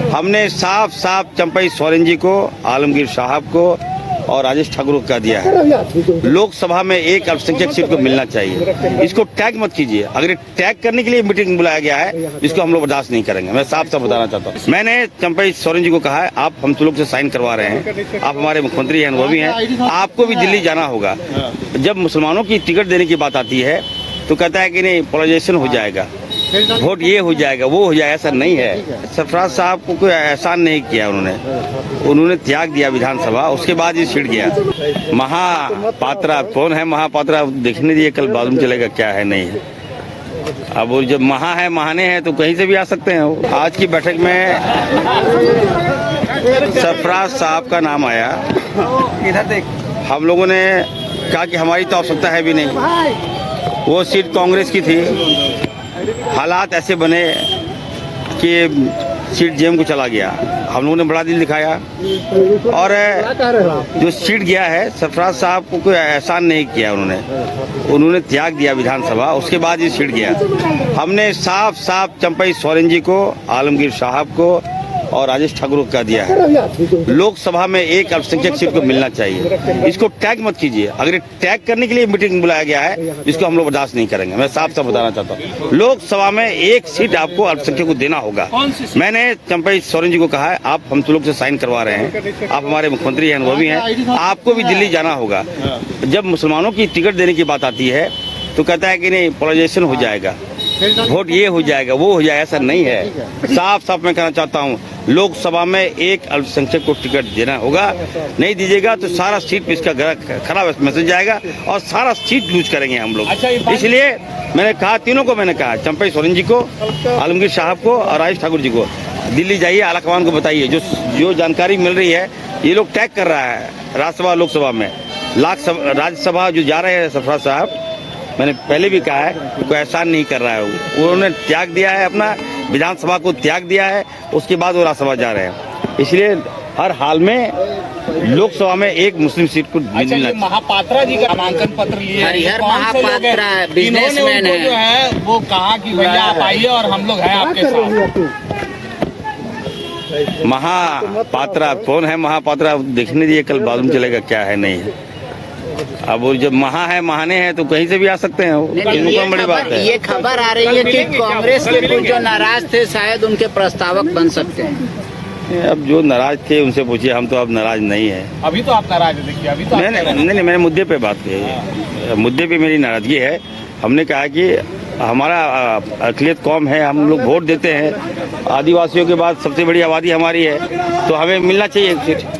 हमने साफ साफ चंपई सोरेन जी को, आलमगीर साहब को और राजेश ठाकुर को कह दिया है, लोकसभा में एक अल्पसंख्यक सीट को मिलना चाहिए। इसको टैग मत कीजिए। अगर टैग करने के लिए मीटिंग बुलाया गया है, इसको हम लोग बर्दाश्त नहीं करेंगे। मैं साफ साफ बताना चाहता हूँ। मैंने चंपई सोरेन जी को कहा है, आप हम लोग से साइन करवा रहे हैं, आप हमारे मुख्यमंत्री हैं, अनुभवी हैं, आपको भी दिल्ली जाना होगा। जब मुसलमानों की टिकट देने की बात आती है तो कहता है कि नहीं, पोलराइजेशन हो जाएगा, वोट ये हो जाएगा, वो हो जाएगा। ऐसा नहीं है। सरफराज साहब को कोई एहसान नहीं किया उन्होंने त्याग दिया विधानसभा, उसके बाद ये छिड़ गया। महापात्रा कौन है? महापात्रा देखने दिए, कल मालूम चलेगा क्या है नहीं है। अब वो जब महाने हैं तो कहीं से भी आ सकते हैं। आज की बैठक में सरफराज साहब का नाम आया। हम लोगों ने कहा कि हमारी तो आवश्यकता है भी नहीं, वो सीट कांग्रेस की थी। हालात ऐसे बने कि सीट जेएम को चला गया। हम लोगों ने बड़ा दिल दिखाया और जो सीट गया है, सरफराज साहब को कोई एहसान नहीं किया उन्होंने त्याग दिया विधानसभा, उसके बाद ये सीट गया। हमने साफ साफ चंपई सोरेन जी को, आलमगीर साहब को और राजेश ठाकुर को कह दिया है, लोकसभा में एक अल्पसंख्यक सीट को मिलना चाहिए। इसको टैग मत कीजिए। अगर टैग करने के लिए मीटिंग बुलाया गया है, इसको हम लोग बर्दाश्त नहीं करेंगे। मैं साफ साफ बताना चाहता हूँ। लोकसभा में एक सीट आपको अल्पसंख्यक को देना होगा। मैंने चंपई सोरेन जी को कहा है, आप हम लोग से साइन करवा रहे हैं, आप हमारे मुख्यमंत्री हैं, अनुभवी हैं, आपको भी दिल्ली जाना होगा। जब मुसलमानों की टिकट देने की बात आती है तो कहता है कि नहीं, पोलराइजेशन हो जाएगा, वोट ये हो जाएगा, वो हो जाएगा। ऐसा नहीं है। साफ साफ मैं कहना चाहता हूँ, लोकसभा में एक अल्पसंख्यक को टिकट देना होगा। नहीं दीजिएगा तो सारा सीट पे इसका खराब मैसेज जाएगा और सारा सीट लूज करेंगे हम लोग। इसलिए मैंने कहा, तीनों को मैंने कहा, चंपई सोरेन जी को, आलमगीर साहब को और राजेश ठाकुर जी को, दिल्ली जाइए, आला कमान को बताइए। जो जानकारी मिल रही है, ये लोग टैग कर रहा है राज्यसभा लोकसभा में। राज्यसभा जो जा रहे हैं सरफराज साहब, मैंने पहले भी कहा है, कोई एहसान नहीं कर रहा है। उन्होंने त्याग दिया है, अपना विधानसभा को त्याग दिया है, उसके बाद वो राज्यसभा जा रहे हैं। इसलिए हर हाल में लोकसभा में एक मुस्लिम सीट को मिलना। महापात्रा जी का नामांकन पत्र लिए, हरिहर महापात्रा बिजनेसमैन है, जो है वो कहा कि भैया आप आइए और हम लोग हैं आपके साथ। महापात्रा कौन है? महापात्रा देखने दिए, कल मालूम चलेगा क्या है नहीं है। अब वो जब महाने हैं तो कहीं से भी आ सकते हैं। बड़ी बात है। ये खबर आ रही है कि कांग्रेस के कुछ जो नाराज थे, शायद उनके प्रस्तावक बन सकते हैं। अब जो नाराज थे उनसे पूछिए, हम तो अब नाराज नहीं है। अभी तो आप नाराज है, देखिए अभी तो नहीं, मैंने मुद्दे पे बात की। मुद्दे पे मेरी नाराजगी है। हमने कहा कि हमारा अकलियत कौम है, हम लोग वोट देते हैं, आदिवासियों के बाद सबसे बड़ी आबादी हमारी है, तो हमें मिलना चाहिए एक सीट।